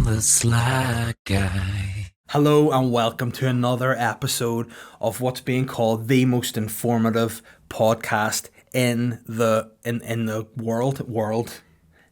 the Sly Guy. Hello and welcome to another episode of what's being called the most informative podcast in the world,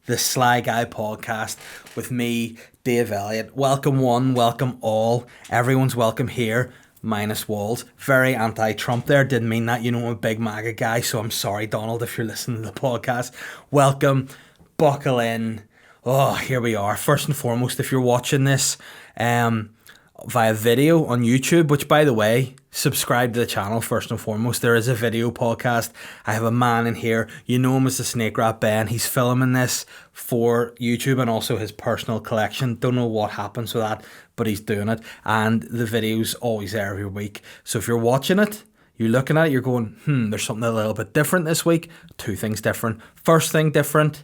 the Sly Guy Podcast with me, Dave Elliott. Welcome one, welcome all. Everyone's welcome here, minus Walls. Very anti-Trump there. Didn't mean that. You know I'm a big MAGA guy, so I'm sorry, Donald, if you're listening to the podcast. Welcome. Buckle in. Oh, here we are. First and foremost, if you're watching this via video on YouTube, which by the way, subscribe to the channel first and foremost. There is a video podcast. I have a man in here. You know him as the Snake Rat Ben. He's filming this for YouTube and also his personal collection. Don't know what happens with that, but he's doing it. And the video's always there every week. So if you're watching it, you're looking at it, you're going, there's something a little bit different this week. Two things different. First thing different,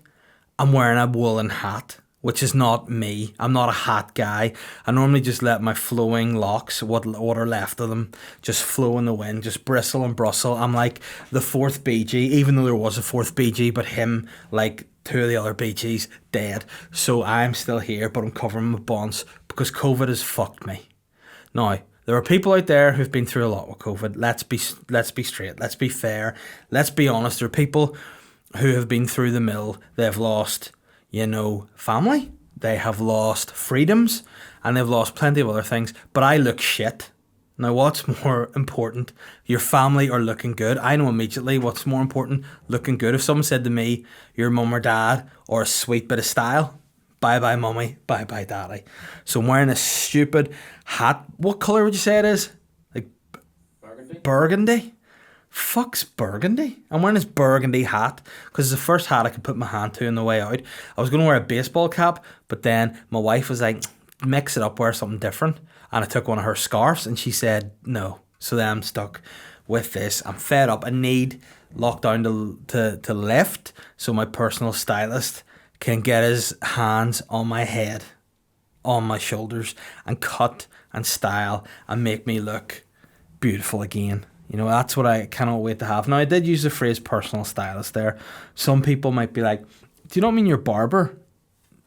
I'm wearing a woolen hat, which is not me. I'm not a hat guy. I normally just let my flowing locks, what are left of them, just flow in the wind, just bristle and rustle. I'm like the fourth BG, even though there was a fourth BG, but him, like two of the other BGs, dead. So I'm still here, but I'm covering my buns because COVID has fucked me. Now, there are people out there who've been through a lot with COVID. Let's be straight. Let's be fair. Let's be honest. There are people who have been through the mill. They've lost, family. They have lost freedoms, and they've lost plenty of other things. But I look shit. Now, what's more important? Your family are looking good. I know immediately what's more important. Looking good. If someone said to me, "Your mum or dad," or a sweet bit of style, bye bye mummy, bye bye daddy. So I'm wearing a stupid hat. What colour would you say it is? Like burgundy? Fuck's burgundy. I'm wearing this burgundy hat because it's the first hat I could put my hand to on the way out. I was going to wear a baseball cap, but then my wife was like, mix it up, wear something different. And I took one of her scarves and she said no. So then I'm stuck with this. I'm fed up. I need lockdown to lift so my personal stylist can get his hands on my head, on my shoulders, and cut and style and make me look beautiful again. That's what I cannot wait to have. Now, I did use the phrase personal stylist there. Some people might be like, do you not mean your barber?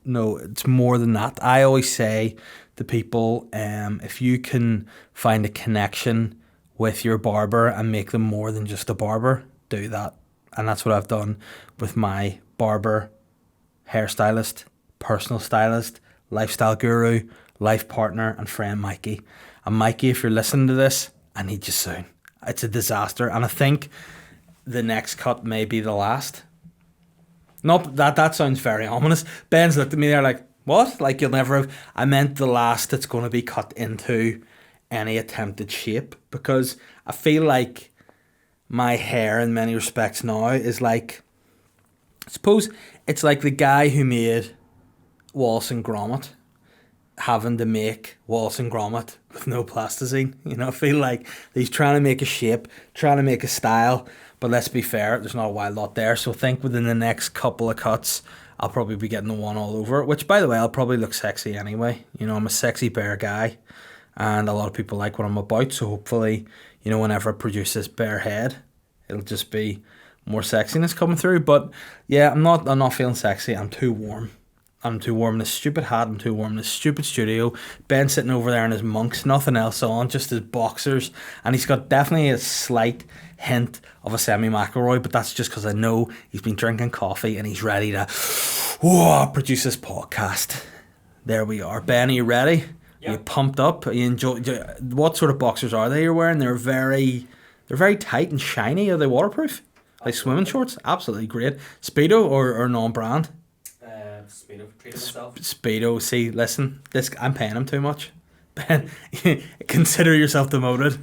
No, it's more than that. I always say to people, if you can find a connection with your barber and make them more than just a barber, do that. And that's what I've done with my barber, hairstylist, personal stylist, lifestyle guru, life partner, and friend Mikey. And Mikey, if you're listening to this, I need you soon. It's a disaster, and I think the next cut may be the last. Nope, that sounds very ominous. Ben's looked at me there like, what? Like you'll never have... I meant the last that's going to be cut into any attempted shape, because I feel like my hair in many respects now is like... I suppose it's like the guy who made Wallace and Gromit having to make Wallace and Gromit with no plasticine. I feel like he's trying to make a shape, trying to make a style, but let's be fair, there's not a wild lot there. So I think within the next couple of cuts, I'll probably be getting the one all over, which by the way, I'll probably look sexy anyway. I'm a sexy bear guy, and a lot of people like what I'm about, so hopefully, whenever I produce this bear head, it'll just be more sexiness coming through. But yeah, I'm not feeling sexy. I'm too warm. I'm too warm in this stupid hat. I'm too warm in this stupid studio. Ben sitting over there in his monks, nothing else on, just his boxers. And he's got definitely a slight hint of a Semi-McElroy, but that's just because I know he's been drinking coffee and he's ready to produce this podcast. There we are. Ben, are you ready? Yep. Are you pumped up? Are you what sort of boxers are they you're wearing? They're very tight and shiny. Are they waterproof? Like swimming shorts? Absolutely great. Speedo or non-brand? Speedo, treated myself. Speedo, see, listen, I'm paying him too much. Ben, consider yourself demoted.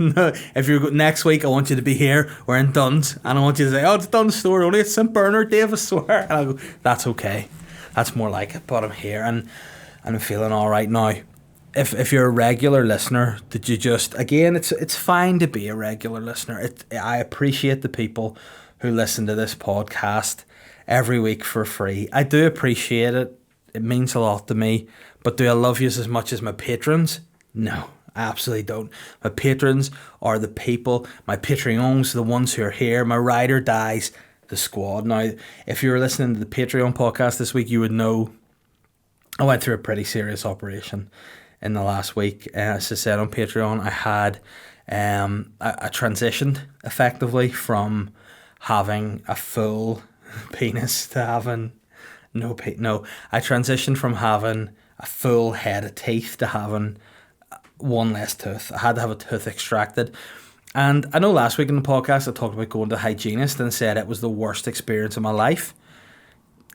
If you're next week, I want you to be here wearing Duns, and I want you to say, "Oh, it's Duns store only. It's St Bernard, Dave, I swear." And I go, "That's okay. That's more like it." But I'm here, and I'm feeling all right now. If you're a regular listener, did you just again? It's fine to be a regular listener. I appreciate the people who listen to this podcast every week for free. I do appreciate it. It means a lot to me. But do I love you as much as my patrons? No, I absolutely don't. My patrons are the people, my Patreons, the ones who are here, my ride or dies, the squad. Now, if you were listening to the Patreon podcast this week, you would know I went through a pretty serious operation in the last week. As I said on Patreon, I had I transitioned effectively from having a full penis to having no. I transitioned from having a full head of teeth to having one less tooth. I had to have a tooth extracted. And I know last week in the podcast I talked about going to a hygienist and said it was the worst experience of my life.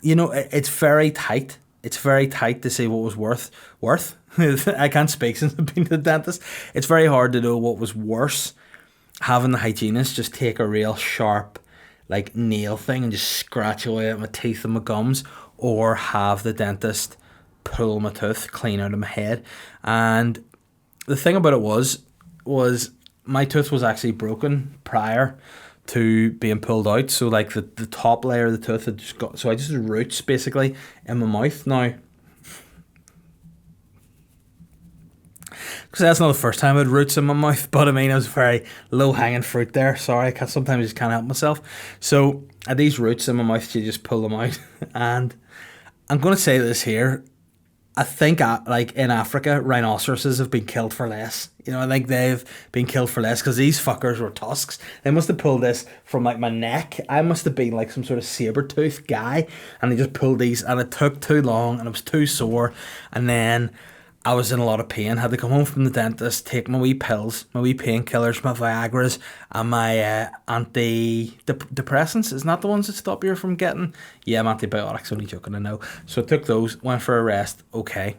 You know, it's very tight. It's very tight to say what was worth. I can't speak since I've been to the dentist. It's very hard to know what was worse. Having the hygienist just take a real sharp like nail thing and just scratch away at my teeth and my gums, or have the dentist pull my tooth clean out of my head. And the thing about it was my tooth was actually broken prior to being pulled out. So like the top layer of the tooth had just got, so I just had roots basically in my mouth now. Because that's not the first time I had roots in my mouth, but I mean it was very low hanging fruit there. Sorry, sometimes I just can't help myself. So I had these roots in my mouth, you just pull them out. And I'm going to say this here. I think like in Africa, rhinoceroses have been killed for less. You know, I think they've been killed for less because these fuckers were tusks. They must have pulled this from like my neck. I must have been like some sort of saber-tooth guy, and they just pulled these, and it took too long, and it was too sore, and then I was in a lot of pain. Had to come home from the dentist, take my wee pills, my wee painkillers, my Viagra's, and my antidepressants. Isn't that the ones that stop you from getting? Yeah, I'm antibiotics, only joking, I know. So I took those, went for a rest, okay.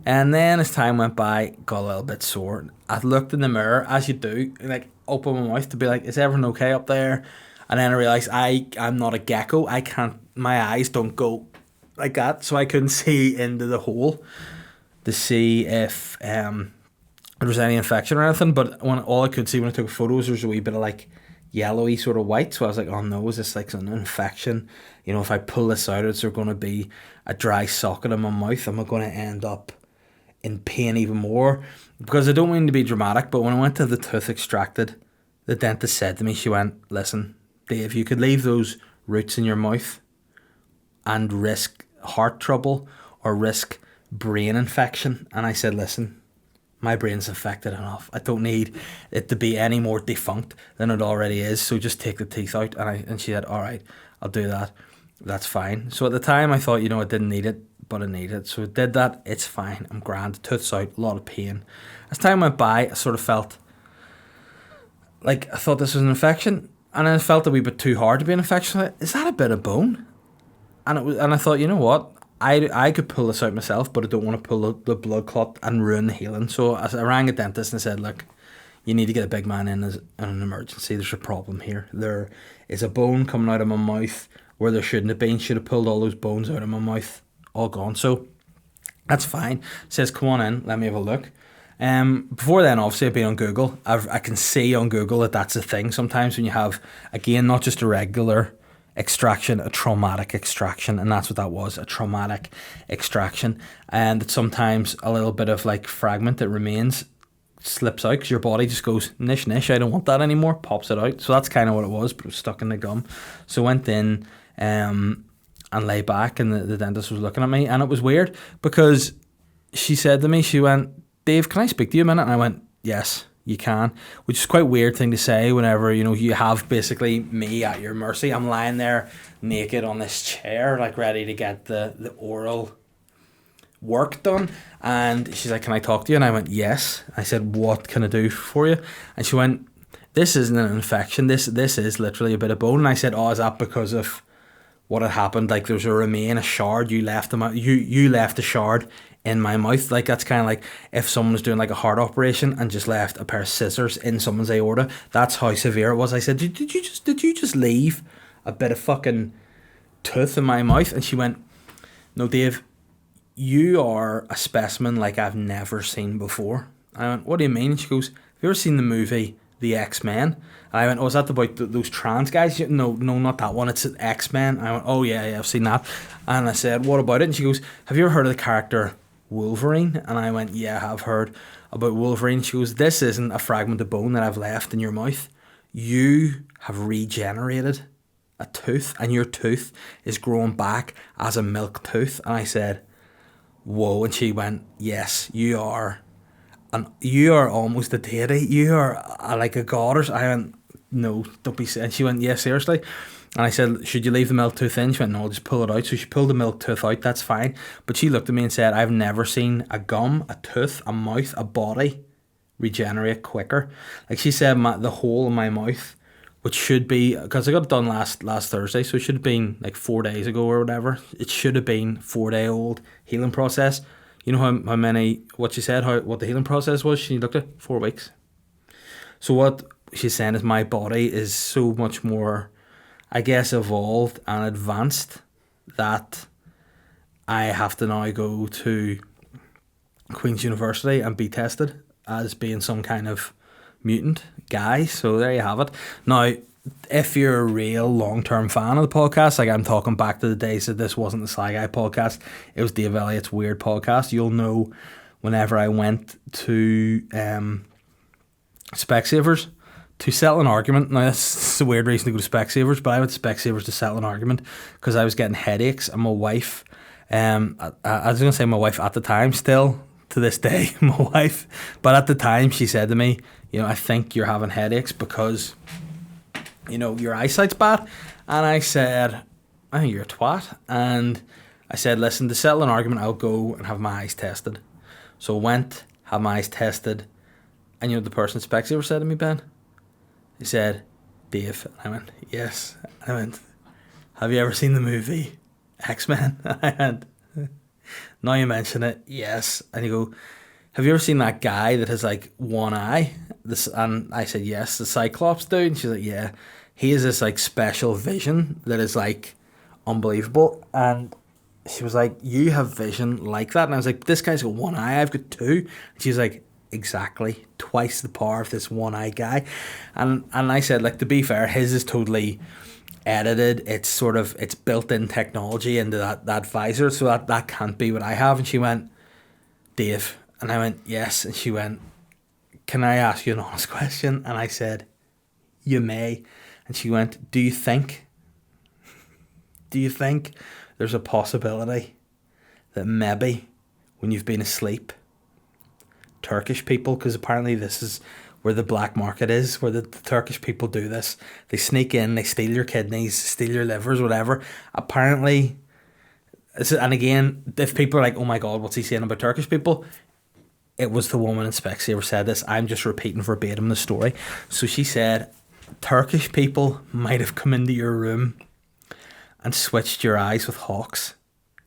And then as time went by, got a little bit sore. I looked in the mirror, as you do, like open my mouth to be like, is everything okay up there? And then I realised I'm not a gecko. I can't, my eyes don't go like that, so I couldn't see into the hole to see if there was any infection or anything. But when all I could see when I took photos was a wee bit of like yellowy sort of white. So I was like, oh no, is this like an infection? You know, if I pull this out, is there going to be a dry socket in my mouth? Am I going to end up in pain even more? Because I don't mean to be dramatic, but when I went to the tooth extracted, the dentist said to me, she went, listen, Dave, you could leave those roots in your mouth and risk heart trouble or risk brain infection. And I said, listen, my brain's infected enough. I don't need it to be any more defunct than it already is. So just take the teeth out. And she said, all right, I'll do that. That's fine. So at the time I thought, you know, I didn't need it, but I need it. So I did that. It's fine. I'm grand. Tooth's out. A lot of pain. As time went by, I sort of felt like I thought this was an infection, and I felt a wee bit too hard to be an infection. Is that a bit of bone? And it was, and I thought, you know what? I could pull this out myself, but I don't want to pull the blood clot and ruin the healing. So I rang a dentist and said, look, you need to get a big man in as an emergency. There's a problem here. There is a bone coming out of my mouth where there shouldn't have been. Should have pulled all those bones out of my mouth. All gone. So that's fine. Says, come on in, let me have a look. Before then, obviously, I've been on Google. I can see on Google that that's a thing sometimes when you have, again, not just a regular extraction, a traumatic extraction, and that's what that was, a traumatic extraction. And that sometimes a little bit of like fragment that remains slips out because your body just goes, nish, I don't want that anymore, pops it out. So that's kind of what it was, but it was stuck in the gum. So I went in and lay back, and the dentist was looking at me, and it was weird because she said to me, she went, Dave, can I speak to you a minute? And I went, yes, you can, which is quite a weird thing to say whenever, you know, you have basically me at your mercy. I'm lying there naked on this chair, like ready to get the oral work done. And she's like, can I talk to you? And I went, yes. I said, what can I do for you? And she went, this isn't an infection. This is literally a bit of bone. And I said, oh, is that because of what had happened? Like there's a shard, you left you left a shard in my mouth. Like that's kind of like if someone was doing like a heart operation and just left a pair of scissors in someone's aorta. That's how severe it was. I said, did you just leave a bit of fucking tooth in my mouth? And she went, no, Dave, you are a specimen like I've never seen before. I went, what do you mean? She goes, have you ever seen the movie The X-Men? And I went, oh, is that about those trans guys? No, not that one. It's X-Men. I went, oh yeah, I've seen that. And I said, what about it? And she goes, have you ever heard of the character Wolverine? And I went, yeah, I've heard about Wolverine. She goes, this isn't a fragment of bone that I've left in your mouth. You have regenerated a tooth, and your tooth is growing back as a milk tooth. And I said, whoa. And she went, yes, you are. And you are almost a deity. You are like a goddess. I went, no, don't be. And she went, yeah, seriously. And I said, should you leave the milk tooth in? She went, no, I'll just pull it out. So she pulled the milk tooth out, that's fine. But she looked at me and said, I've never seen a gum, a tooth, a mouth, a body regenerate quicker. Like she said, the hole in my mouth, which should be, because I got it done last Thursday, so it should have been like 4 days ago or whatever. It should have been 4-day-old healing process. You know how many, what she said, what the healing process was? She looked at 4 weeks. So what she's saying is my body is so much more, I guess, evolved and advanced that I have to now go to Queen's University and be tested as being some kind of mutant guy. So there you have it. Now, if you're a real long-term fan of the podcast, like I'm talking back to the days that this wasn't the Sly Guy podcast, it was Dave Elliott's Weird podcast, you'll know whenever I went to Specsavers to settle an argument. Now, that's a weird reason to go to Specsavers, but I went to Specsavers to settle an argument because I was getting headaches, and my wife, I was going to say my wife at the time, still to this day, my wife, but at the time she said to me, you know, I think you're having headaches because, you know, your eyesight's bad. And I said, I think you're a twat. And I said, listen, to settle an argument, I'll go and have my eyes tested. So I went, had my eyes tested, and you know what the person at Specsavers said to me, Ben? He said, Dave. And I went, yes. I went, have you ever seen the movie X-Men? I went, now you mention it, yes. And you go, have you ever seen that guy that has like one eye? And I said, yes, the Cyclops dude. And she's like, yeah. He has this like special vision that is like unbelievable. And she was like, you have vision like that? And I was like, this guy's got one eye, I've got two. And she's like, exactly, twice the power of this one eye guy. And I said, like, to be fair, his is totally edited. It's built-in technology into that visor, so that can't be what I have. And she went, Dave. And I went, yes. And she went, can I ask you an honest question? And I said, you may. And she went, do you think there's a possibility that maybe when you've been asleep, Turkish people, because apparently this is where the black market is, where the Turkish people do this, they sneak in, they steal your kidneys, steal your livers, whatever. Apparently, and again, if people are like, oh my god, what's he saying about Turkish people? It was the woman in Specsavers said this. I'm just repeating verbatim the story. So she said, Turkish people might have come into your room and switched your eyes with hawks.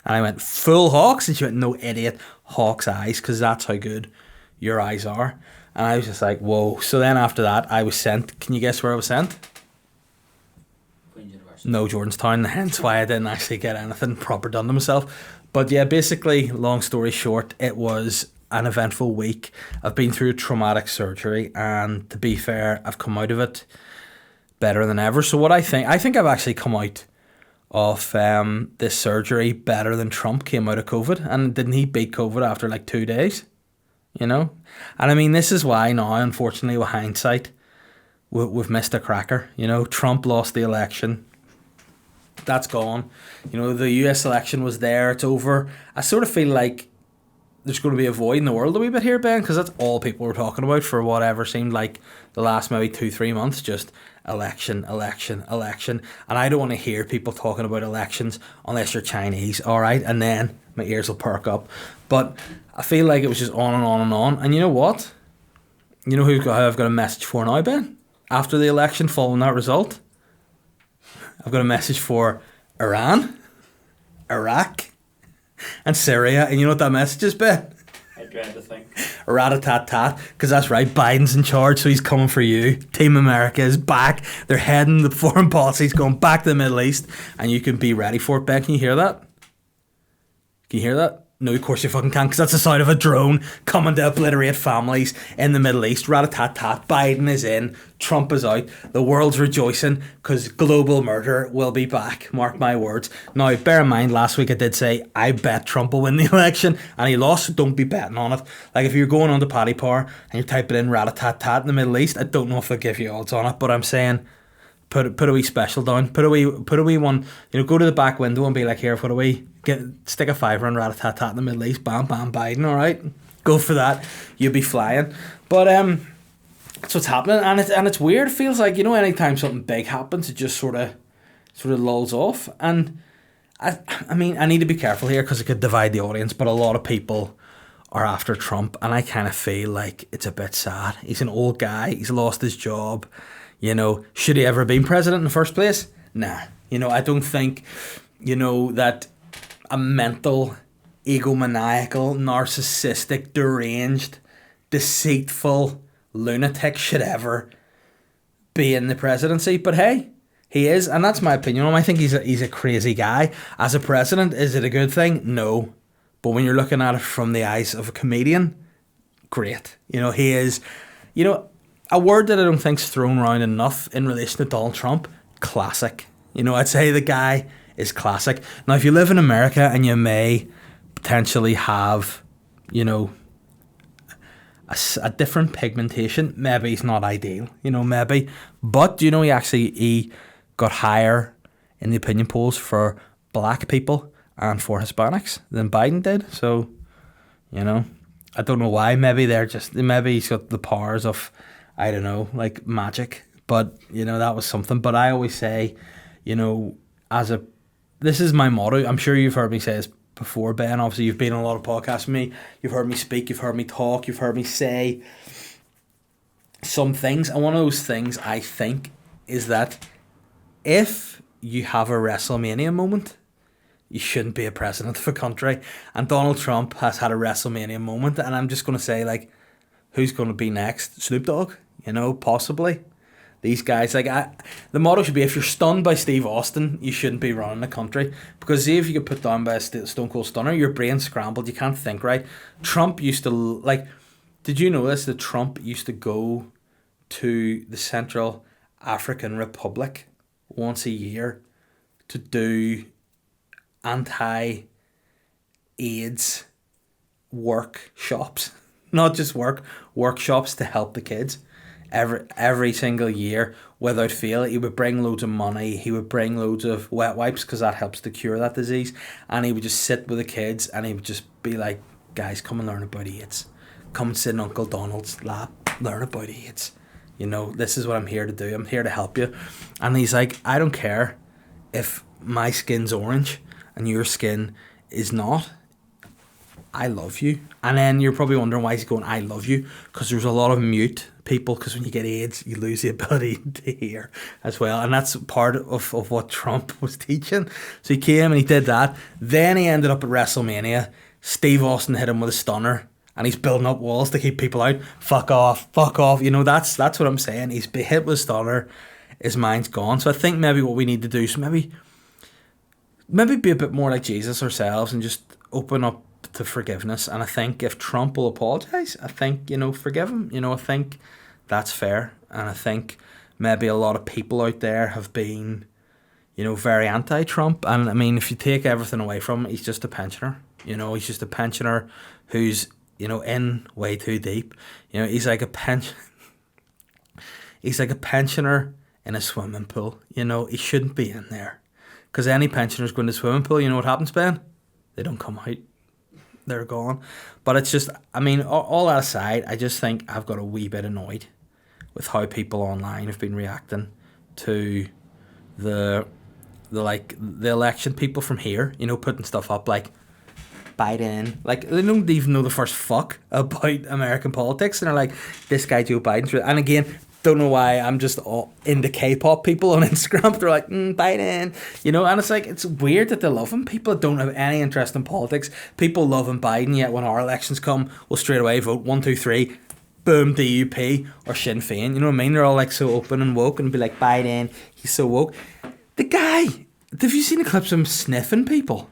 And I went, full hawks? And she went, no, idiot, hawk's eyes, because that's how good your eyes are. And I was just like, whoa. So then after that, I was sent. Can you guess where I was sent? Queen's University. No, Jordanstown, hence why I didn't actually get anything proper done to myself. But yeah, basically, long story short, it was an eventful week. I've been through a traumatic surgery, and to be fair, I've come out of it better than ever. So what I think I've actually come out of this surgery better than Trump came out of COVID. And didn't he beat COVID after like 2 days? You know? And I mean, this is why now, unfortunately, with hindsight, we've missed a cracker. You know, Trump lost the election. That's gone. You know, the US election was there. It's over. I sort of feel like there's going to be a void in the world a wee bit here, Ben, because that's all people were talking about for whatever seemed like the last maybe 2-3 months, just election. And I don't want to hear people talking about elections unless you're Chinese, all right? And then my ears will perk up. But I feel like it was just on and on and on. And you know what? You know who I've got a message for now, Ben? After the election, following that result, I've got a message for Iran, Iraq, and Syria. And you know what that message is, Ben? I dread to think. Rat-a-tat-tat, because that's right, Biden's in charge, so he's coming for you. Team America is back. They're heading, the foreign policy's going back to the Middle East, and you can be ready for it, Ben. Can you hear that? Can you hear that? No, of course you fucking can't, because that's the sound of a drone coming to obliterate families in the Middle East. Rat-a-tat-tat, Biden is in, Trump is out, the world's rejoicing, because global murder will be back, mark my words. Now, bear in mind, last week I did say, I bet Trump will win the election, and he lost, so don't be betting on it. Like, if you're going on to Paddy Power, and you're typing in rat-a-tat-tat in the Middle East, I don't know if they'll give you odds on it, but I'm saying, Put a wee special down. Put a wee one. Go to the back window and be like, here, stick a fiver and rat-a-tat-tat in the Middle East. Bam, bam, Biden. All right, go for that. You'll be flying. But that's what's happening, and it's weird. It feels like anytime something big happens, it just sort of lulls off. And I mean, I need to be careful here because it could divide the audience. But a lot of people are after Trump, and I kind of feel like it's a bit sad. He's an old guy. He's lost his job. Should he ever have been president in the first place? Nah. I don't think, that a mental, egomaniacal, narcissistic, deranged, deceitful lunatic should ever be in the presidency. But hey, he is, and that's my opinion on him. I think he's a crazy guy. As a president, is it a good thing? No. But when you're looking at it from the eyes of a comedian, great. He is, a word that I don't think's thrown around enough in relation to Donald Trump, classic. I'd say the guy is classic. Now, if you live in America and you may potentially have, a different pigmentation, maybe he's not ideal, maybe. But, he got higher in the opinion polls for black people and for Hispanics than Biden did. So, I don't know why. Maybe he's got the powers of, I don't know, like magic. But, that was something. But I always say, this is my motto. I'm sure you've heard me say this before, Ben. Obviously, you've been on a lot of podcasts with me. You've heard me speak. You've heard me talk. You've heard me say some things. And one of those things, I think, is that if you have a WrestleMania moment, you shouldn't be a president of a country. And Donald Trump has had a WrestleMania moment. And I'm just going to say, like, who's going to be next? Snoop Dogg? Possibly. These guys, the motto should be, if you're stunned by Steve Austin, you shouldn't be running the country. Because see, if you get put down by a Stone Cold Stunner, your brain's scrambled, you can't think right. Trump used to, did you know this, that Trump used to go to the Central African Republic once a year to do anti-AIDS workshops? Not just workshops to help the kids. Every single year, without fail, he would bring loads of money. He would bring loads of wet wipes because that helps to cure that disease. And he would just sit with the kids and he would just be like, guys, come and learn about AIDS. Come and sit in Uncle Donald's lap. Learn about AIDS. This is what I'm here to do. I'm here to help you. And he's like, I don't care if my skin's orange and your skin is not. I love you. And then you're probably wondering why he's going, I love you. Because there's a lot of mute people, because when you get AIDS, you lose the ability to hear as well. And that's part of what Trump was teaching. So he came and he did that. Then he ended up at WrestleMania. Steve Austin hit him with a stunner. And he's building up walls to keep people out. Fuck off. That's what I'm saying. He's been hit with a stunner. His mind's gone. So I think maybe what we need to do is maybe be a bit more like Jesus ourselves and just open up to forgiveness. And I think if Trump will apologise, I think, forgive him. I think that's fair. And I think maybe a lot of people out there have been, very anti-Trump. And I mean, if you take everything away from him, he's just a pensioner. He's just a pensioner who's, in way too deep. He's like a pensioner in a swimming pool. He shouldn't be in there. Because any pensioners go in the swimming pool, you know what happens, Ben? They don't come out. They're gone. But it's just, I mean, all that aside, I just think I've got a wee bit annoyed with how people online have been reacting to the election. People from here, putting stuff up like Biden. Like, they don't even know the first fuck about American politics. And they're like, this guy Joe Biden's... And again, don't know why I'm just all into K-pop people on Instagram. They're like, Biden, and it's like, it's weird that they love him. People that don't have any interest in politics, people loving Biden, yet when our elections come, we'll straight away vote 1, 2, 3, boom, DUP or Sinn Féin. You know what I mean? They're all like so open and woke and be like, Biden, he's so woke. The guy, have you seen the clips of him sniffing people?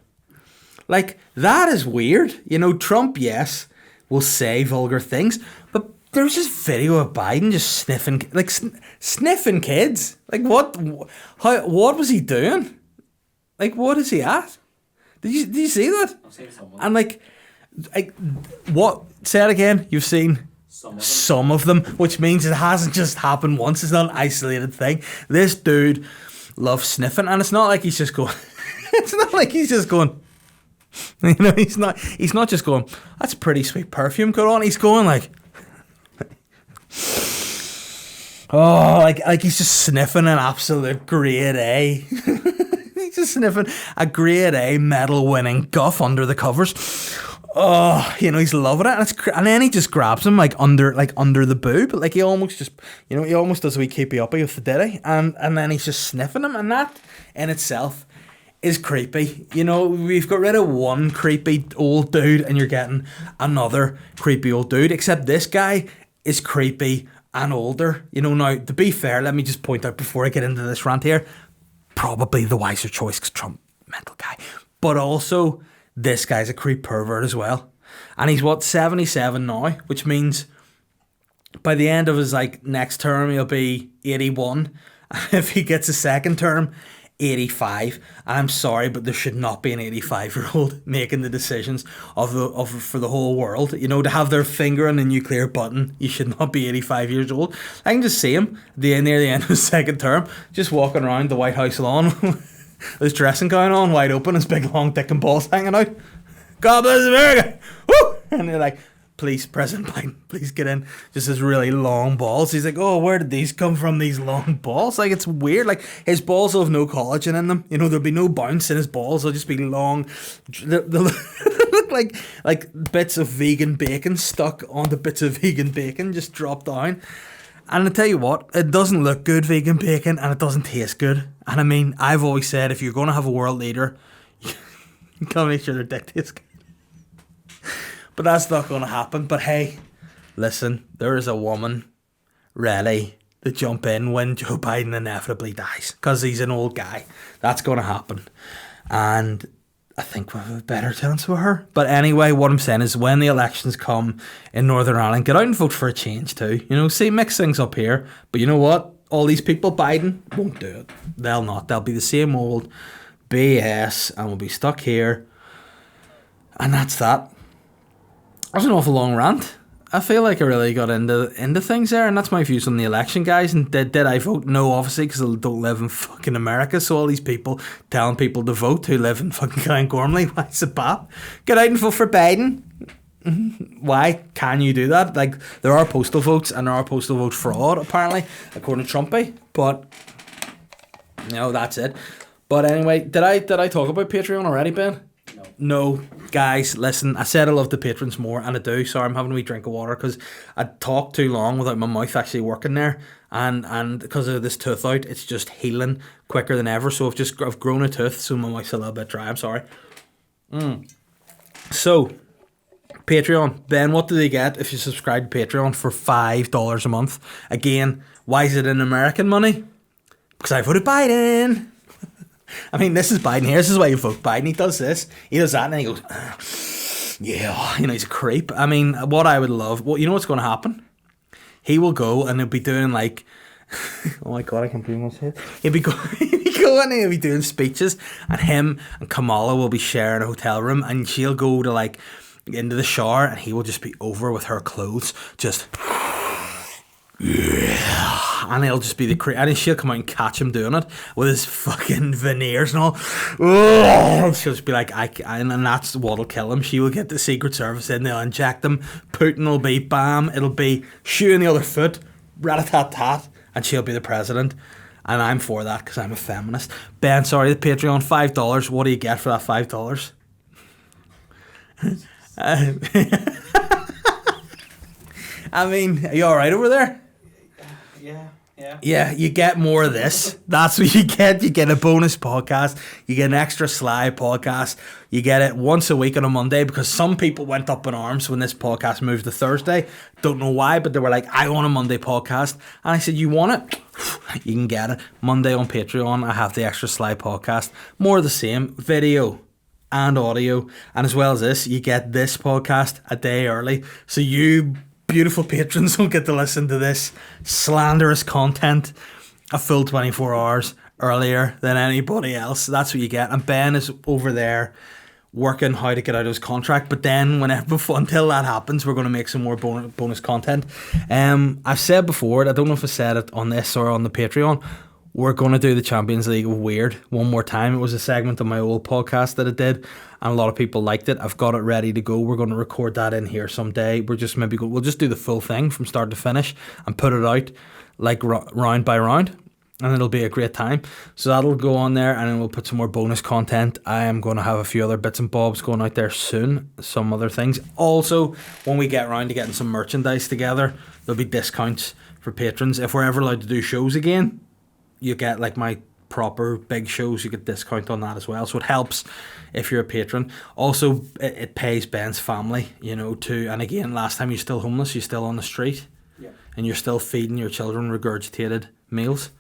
Like, that is weird. Trump, yes, will say vulgar things, but there was this video of Biden just sniffing, sniffing kids. Like, what was he doing? Like, what is he at? Did you see that? I've seen someone. And what? Say it again. You've seen Some of them, which means it hasn't just happened once. It's not an isolated thing. This dude loves sniffing, and it's not like he's just going. It's not like he's just going. You know, he's not just going, that's pretty sweet perfume got on. He's going like, oh, like he's just sniffing an absolute grade A. He's just sniffing a grade A medal winning guff under the covers. Oh, you know, he's loving it, and then he just grabs him like under the boob, like he almost just, you know, he almost does a wee keepy uppy with the ditty, and then he's just sniffing him, and that in itself is creepy. You know, we've got rid of one creepy old dude and you're getting another creepy old dude, except this guy is creepy and older. You know, now, to be fair, let me just point out before I get into this rant here, probably the wiser choice because Trump, mental guy. But also, this guy's a creep pervert as well. And he's, 77 now, which means by the end of his, next term, he'll be 81. And if he gets a second term, 85. And I'm sorry, but there should not be an 85-year-old making the decisions for the whole world. You know, to have their finger on the nuclear button, you should not be 85 years old. I can just see him near the end of his second term, just walking around the White House lawn with his dressing gown on, wide open, his big long dick and balls hanging out. God bless America! Woo! And they're like, please, President Biden, please get in. Just his really long balls. He's like, oh, where did these come from, these long balls? Like, it's weird. Like, his balls will have no collagen in them. You know, there'll be no bounce in his balls. They'll just be long. They'll look like bits of vegan bacon stuck onto bits of vegan bacon, just dropped down. And I tell you what, it doesn't look good, vegan bacon, and it doesn't taste good. And I mean, I've always said, if you're going to have a world leader, you gotta make sure their dick tastes good. But that's not going to happen. But hey, listen, there is a woman ready to jump in when Joe Biden inevitably dies. Because he's an old guy. That's going to happen. And I think we have a better chance with her. But anyway, what I'm saying is when the elections come in Northern Ireland, get out and vote for a change too. You know, see, mix things up here. But you know what? All these people, Biden, won't do it. They'll not. They'll be the same old BS and we'll be stuck here. And that's that. That was an awful long rant. I feel like I really got into things there, and that's my views on the election, guys. And did I vote? No, obviously, because I don't live in fucking America. So all these people telling people to vote who live in fucking Gormley, why is it bad? Get out and vote for Biden. Why can you do that? Like, there are postal votes, and there are postal vote fraud, apparently, according to Trumpy. But no, that's it. But anyway, did I talk about Patreon already, Ben? No, guys, listen, I said I love the patrons more, and I do. Sorry, I'm having a wee drink of water because I talked too long without my mouth actually working there, and because of this tooth out, it's just healing quicker than ever. So I've grown a tooth, so my mouth's a little bit dry. I'm sorry. So, Patreon, Ben, what do they get if you subscribe to Patreon for $5 a month? Again, why is it in American money? Because I voted Biden. I mean, this is Biden here. This is why you vote Biden. He does this. He does that, and then he goes, yeah, you know, he's a creep. I mean, what I would love, well, you know what's going to happen? He will go, and he'll be doing like, oh my God, I can't believe what's it. He'll be going, and he'll be doing speeches, and him and Kamala will be sharing a hotel room, and she'll go to like into the shower, and he will just be over with her clothes, just. Yeah, and he'll just be and she'll come out and catch him doing it with his fucking veneers and all. Oh, she'll just be like, and that's what'll kill him. She will get the Secret Service in, they'll inject him. Putin will be bam, it'll be shoe in the other foot, rat-a-tat-tat, and she'll be the president. And I'm for that because I'm a feminist. Ben, sorry, the Patreon, $5. What do you get for that $5? I mean, are you alright over there? Yeah, you get more of this. That's what you get. You get a bonus podcast. You get an extra Sly podcast. You get it once a week on a Monday because some people went up in arms when this podcast moved to Thursday. Don't know why, but they were like, I want a Monday podcast. And I said, you want it? You can get it. Monday on Patreon, I have the extra Sly podcast. More of the same. Video and audio. And as well as this, you get this podcast a day early. So you beautiful patrons don't get to listen to this slanderous content a full 24 hours earlier than anybody else. That's what you get. And Ben is over there working how to get out of his contract. But then until that happens, we're going to make some more bonus content. I've said before, I don't know if I said it on this or on the Patreon, we're going to do the Champions League of Weird one more time. It was a segment of my old podcast that I did, and a lot of people liked it. I've got it ready to go. We're going to record that in here someday. We'll just do the full thing from start to finish and put it out like round by round, and it'll be a great time. So that'll go on there, and then we'll put some more bonus content. I am going to have a few other bits and bobs going out there soon, some other things. Also, when we get around to getting some merchandise together, there'll be discounts for patrons. If we're ever allowed to do shows again, you get like my proper big shows, you get discount on that as well. So it helps if you're a patron. Also, it pays Ben's family, too. And again, last time you're still homeless, you're still on the street, and you're still feeding your children regurgitated meals.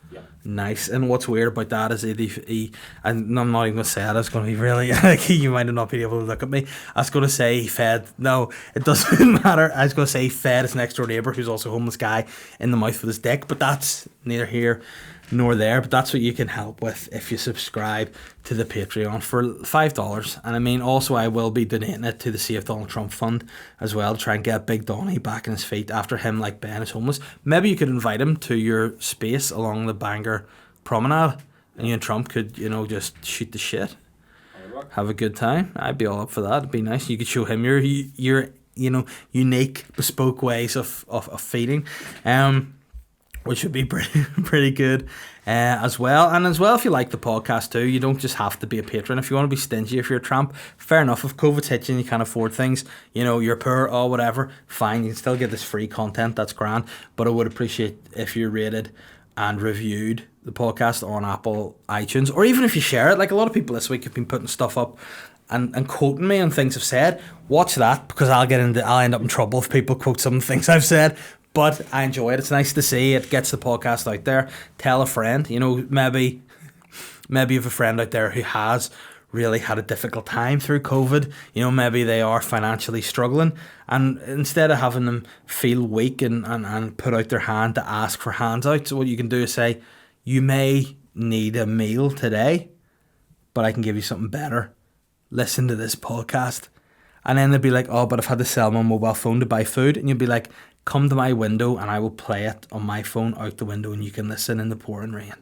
Nice. And what's weird about that is he and I'm not even going to say it, it's going to be really, you might not be able to look at me. I was going to say he fed, no, it doesn't matter. I was going to say he fed his next door neighbour, who's also a homeless guy, in the mouth with his dick, but that's neither here nor there. But that's what you can help with if you subscribe to the Patreon for $5. And I mean, also I will be donating it to the Save Donald Trump Fund as well, to try and get Big Donny back on his feet after him, like Ben, is homeless. Maybe you could invite him to your space along the Bangor Promenade, and you and Trump could, just shoot the shit, have a good time. I'd be all up for that. It'd be nice. You could show him your unique, bespoke ways of feeding, which would be pretty good as well. And as well, if you like the podcast too, you don't just have to be a patron. If you want to be stingy, if you're a tramp, fair enough. If COVID's hit you and you can't afford things, you're poor or whatever, fine, you can still get this free content, that's grand. But I would appreciate if you rated and reviewed the podcast on Apple iTunes, or even if you share it. Like a lot of people this week have been putting stuff up and quoting me on things I've said. Watch that, because I'll end up in trouble if people quote some things I've said. But I enjoy it. It's nice to see it gets the podcast out there. Tell a friend. Maybe you have a friend out there who has really had a difficult time through COVID. Maybe they are financially struggling, and instead of having them feel weak and put out their hand to ask for handouts, what you can do is say, you may need a meal today, but I can give you something better. Listen to this podcast. And then they'd be like, oh, but I've had to sell my mobile phone to buy food. And you'd be like, come to my window and I will play it on my phone out the window, and you can listen in the pouring rain.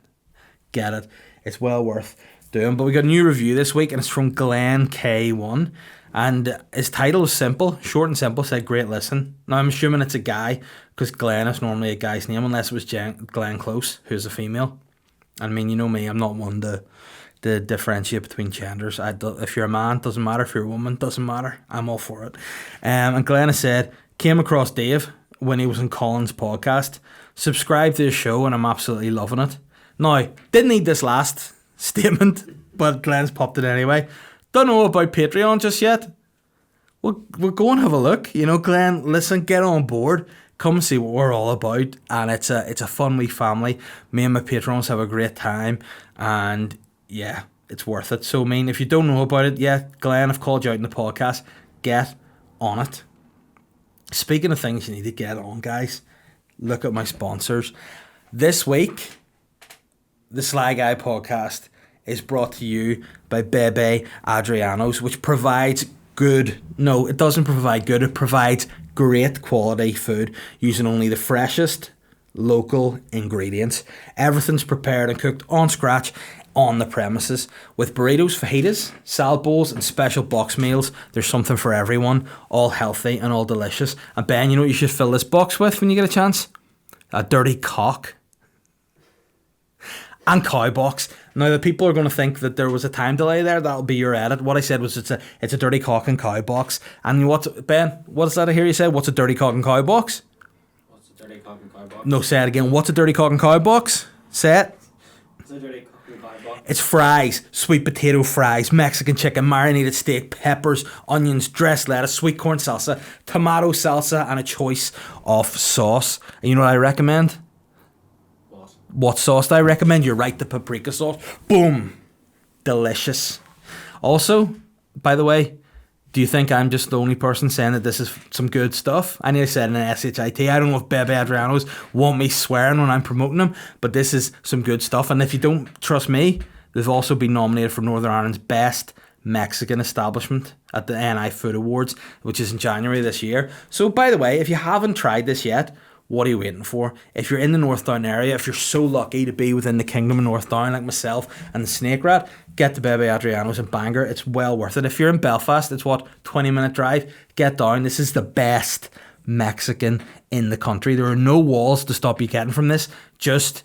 Get it? It's well worth doing. But we got a new review this week, and it's from Glenn K1, and his title is simple, short and simple, said great listen. Now I'm assuming it's a guy, because Glenn is normally a guy's name, unless it was Glenn Close, who's a female. I mean, you know me, I'm not one to differentiate between genders. If you're a man, doesn't matter. If you're a woman, doesn't matter. I'm all for it. And Glenn has said, came across Dave when he was on Colin's podcast, subscribe to his show, and I'm absolutely loving it. Now, didn't need this last statement, but Glenn's popped it anyway. Don't know about Patreon just yet. We'll go and have a look. Glenn, listen, get on board. Come see what we're all about. And it's a fun wee family. Me and my patrons have a great time. And yeah, it's worth it. So, if you don't know about it yet, Glenn, I've called you out in the podcast. Get on it. Speaking of things you need to get on, guys, look at my sponsors. This week, the SLY Guy podcast is brought to you by Bebe Adrianos, which provides it doesn't provide good, it provides great quality food using only the freshest local ingredients. Everything's prepared and cooked on scratch on the premises, with burritos, fajitas, salad bowls, and special box meals. There's something for everyone, all healthy and all delicious. And Ben, you know what you should fill this box with when you get a chance? A dirty cock and cow box. Now, the people are going to think that there was a time delay there. That'll be your edit. What I said was it's a dirty cock and cow box. And Ben, what is that I hear you say? What's a dirty cock and cow box? What's a dirty cock and cow box? No, say it again. What's a dirty cock and cow box? Say it. What's a dirty cock and cow box? It's fries, sweet potato fries, Mexican chicken, marinated steak, peppers, onions, dressed lettuce, sweet corn salsa, tomato salsa, and a choice of sauce. And you know what I recommend? What sauce do I recommend? You're right, the paprika sauce. Boom. Delicious. Also, by the way, do you think I'm just the only person saying that this is some good stuff? I nearly said in an SHIT. I don't know if Bebe Adrianos want me swearing when I'm promoting them, but this is some good stuff. And if you don't trust me, they've also been nominated for Northern Ireland's Best Mexican establishment at the NI Food Awards, which is in January this year. So by the way, if you haven't tried this yet, what are you waiting for? If you're in the North Down area, if you're so lucky to be within the Kingdom of North Down like myself and the Snake Rat, get to Bebe Adrianos in Bangor. It's well worth it. If you're in Belfast, it's 20-minute drive. Get down. This is the best Mexican in the country. There are no walls to stop you getting from this. Just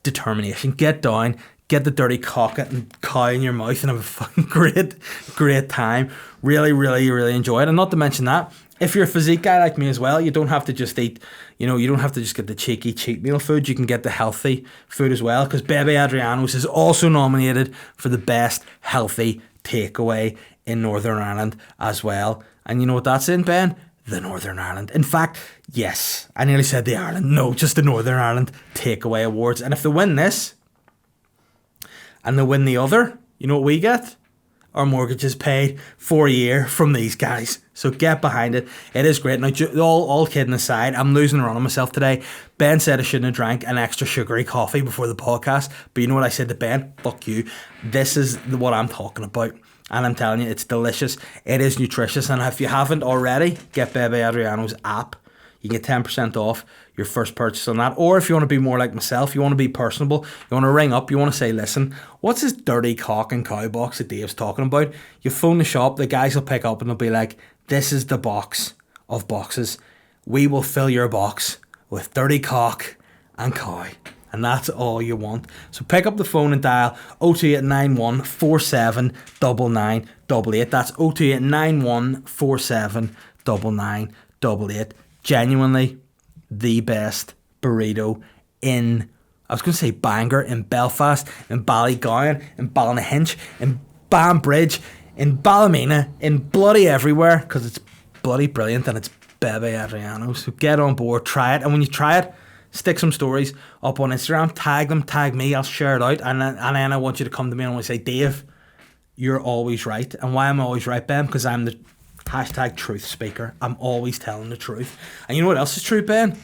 determination. Get down. Get the dirty cock and cow in your mouth and have a fucking great time. Really, really, really enjoy it. And not to mention that, if you're a physique guy like me as well, you don't have to just eat, you don't have to just get the cheeky cheat meal food. You can get the healthy food as well, because Bebe Adrianos is also nominated for the best healthy takeaway in Northern Ireland as well. And you know what that's in, Ben? The Northern Ireland. In fact, yes, I nearly said the Ireland. No, just the Northern Ireland Takeaway Awards. And if they win this, and they win the other, you know what we get? Our mortgage is paid for a year from these guys. So get behind it. It is great. Now, all kidding aside, I'm losing run on myself today. Ben said I shouldn't have drank an extra sugary coffee before the podcast. But you know what I said to Ben? Fuck you. This is what I'm talking about. And I'm telling you, it's delicious. It is nutritious. And if you haven't already, get Bebe Adriano's app. You can get 10% off your first purchase on that. Or if you want to be more like myself, you want to be personable, you want to ring up, you want to say, listen, what's this dirty cock and cow box that Dave's talking about? You phone the shop, the guys will pick up and they'll be like, this is the box of boxes. We will fill your box with dirty cock and cow. And that's all you want. So pick up the phone and dial 02891 47 9988. That's 02891 47 9988. Genuinely the best burrito in, I was going to say Bangor, in Belfast, in Ballygowan, in Ballynahinch, in Banbridge, in Ballymena, in bloody everywhere, because it's bloody brilliant and it's Bebe Adrianos. So get on board, try it, and when you try it, stick some stories up on Instagram, tag them, tag me, I'll share it out, and then I want you to come to me and I want to say, Dave, you're always right. And why am I always right, Ben? Because I'm the hashtag truth speaker. I'm always telling the truth. And you know what else is true, Ben?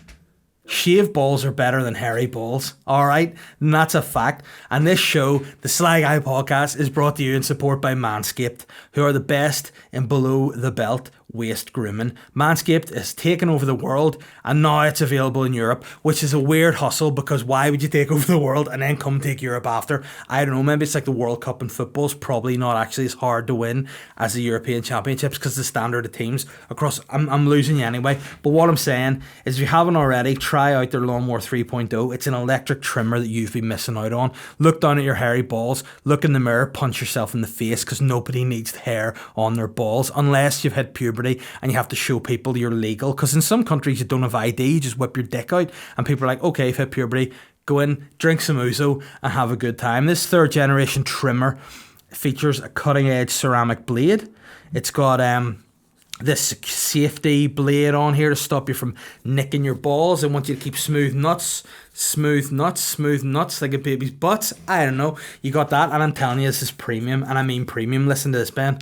Shaved balls are better than hairy balls. Alright? And that's a fact. And this show, the SLY GUY Podcast, is brought to you in support by Manscaped, who are the best in below the belt waist grooming. Manscaped has taken over the world and now it's available in Europe, which is a weird hustle, because why would you take over the world and then come take Europe after? I don't know, maybe it's like the World Cup in football is probably not actually as hard to win as the European Championships, because the standard of teams across, I'm losing you anyway, but what I'm saying is, if you haven't already, try out their Lawnmower 3.0. It's an electric trimmer that you've been missing out on. Look down at your hairy balls, look in the mirror, punch yourself in the face, because nobody needs hair on their balls unless you've hit puberty and you have to show people you're legal, because in some countries you don't have ID, you just whip your dick out and people are like, okay, you've hit puberty, go in, drink some ouzo and have a good time. This third generation trimmer features a cutting edge ceramic blade. It's got this safety blade on here to stop you from nicking your balls. I want you to keep smooth nuts like a baby's butt. I don't know, you got that. And I'm telling you, this is premium, and I mean premium. Listen to this, Ben.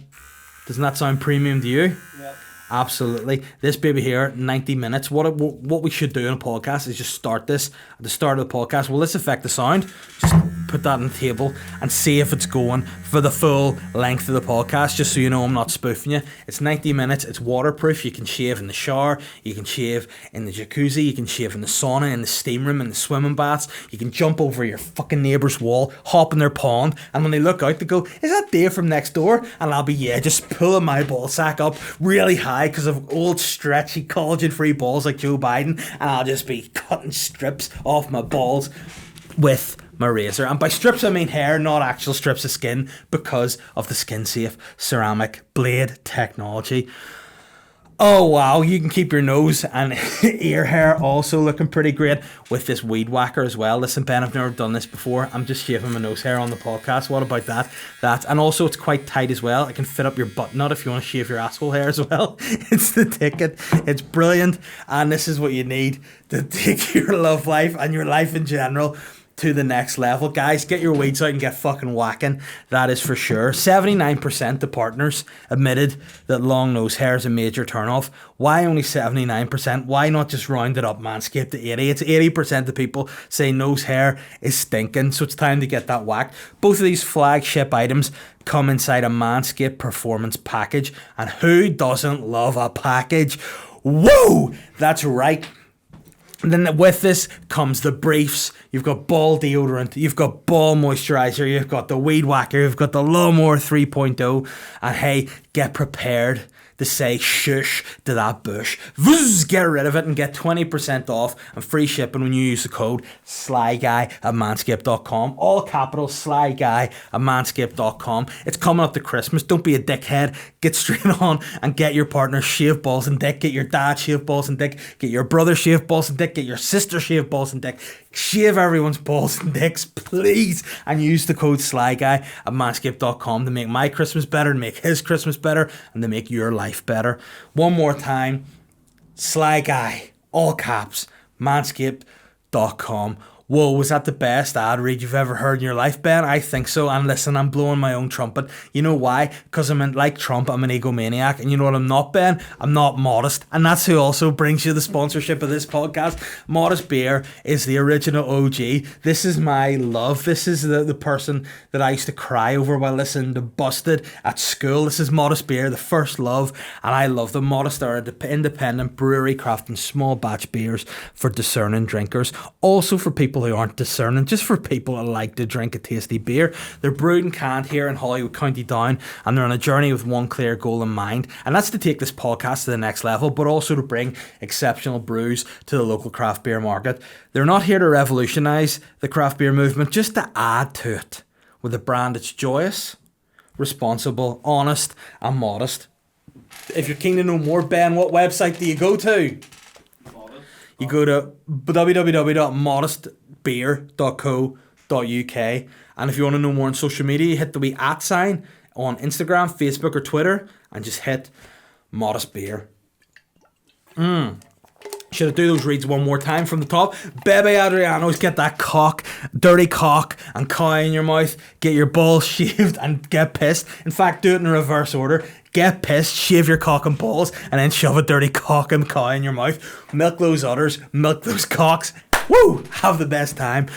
Doesn't that sound premium to you? Yeah. Absolutely. This baby here, 90 minutes. What we should do in a podcast is just start this at the start of the podcast. Will this affect the sound? Just put that on the table and see if it's going for the full length of the podcast, just so you know I'm not spoofing you. It's 90 minutes. It's waterproof. You can shave in the shower. You can shave in the jacuzzi. You can shave in the sauna, in the steam room, in the swimming baths. You can jump over your fucking neighbour's wall, hop in their pond, and when they look out, they go, is that Dave from next door? And I'll be, yeah, just pulling my ball sack up really high, because of old stretchy collagen-free balls like Joe Biden, and I'll just be cutting strips off my balls with my razor. And by strips I mean hair, not actual strips of skin, because of the skin-safe ceramic blade technology. Oh wow, you can keep your nose and ear hair also looking pretty great with this weed whacker as well. Listen, Ben, I've never done this before. I'm just shaving my nose hair on the podcast. What about that? And also it's quite tight as well. It can fit up your butt nut if you want to shave your asshole hair as well. It's the ticket. It's brilliant, and this is what you need to take your love life and your life in general to the next level. Guys, get your weeds out and get fucking whacking. That is for sure. 79% of partners admitted that long nose hair is a major turn-off. Why only 79%? Why not just round it up, Manscaped, to 80? It's 80% of people say nose hair is stinking, so it's time to get that whacked. Both of these flagship items come inside a Manscaped Performance package, and who doesn't love a package? Woo! That's right. And then with this comes the briefs. You've got ball deodorant, you've got ball moisturizer, you've got the weed whacker, you've got the lawnmower 3.0, and hey, get prepared to say shush to that bush. Vuzz, get rid of it and get 20% off and free shipping when you use the code SLYGUY at manscaped.com. All capital SLYGUY at manscaped.com. It's coming up to Christmas. Don't be a dickhead. Get straight on and get your partner shaved balls and dick. Get your dad shaved balls and dick. Get your brother shaved balls and dick. Get your sister shaved balls and dick. Shave everyone's balls and dicks, please, and use the code SLYGUY at manscaped.com to make my Christmas better, to make his Christmas better, and to make your life better. One more time, SLYGUY, all caps, manscaped.com. Whoa, was that the best ad read you've ever heard in your life, Ben? I think so. And listen, I'm blowing my own trumpet. You know why? Because like Trump, I'm an egomaniac. And you know what I'm not, Ben? I'm not modest. And that's who also brings you the sponsorship of this podcast. Modest Beer is the original OG. This is my love. This is the person that I used to cry over while listening to Busted at school. This is Modest Beer, the first love. And I love them. Modest are an independent brewery crafting small batch beers for discerning drinkers. Also for people who aren't discerning, just for people that like to drink a tasty beer. They're brewed and canned here in Hollywood, County Down, and they're on a journey with one clear goal in mind, and that's to take this podcast to the next level, but also to bring exceptional brews to the local craft beer market. They're not here to revolutionise the craft beer movement, just to add to it with a brand that's joyous, responsible, honest, and modest. If you're keen to know more, Ben, what website do you go to? You go to www.modestbeer.co.uk, and if you want to know more on social media, you hit the wee @ sign on Instagram, Facebook or Twitter and just hit Modest Beer. Should I do those reads one more time from the top? Bebe, Adrianos, get that dirty cock and cow in your mouth, get your balls shaved and get pissed. In fact, do it in reverse order. Get pissed, shave your cock and balls, and then shove a dirty cock and cow in your mouth. Milk those udders, milk those cocks. Woo! Have the best time.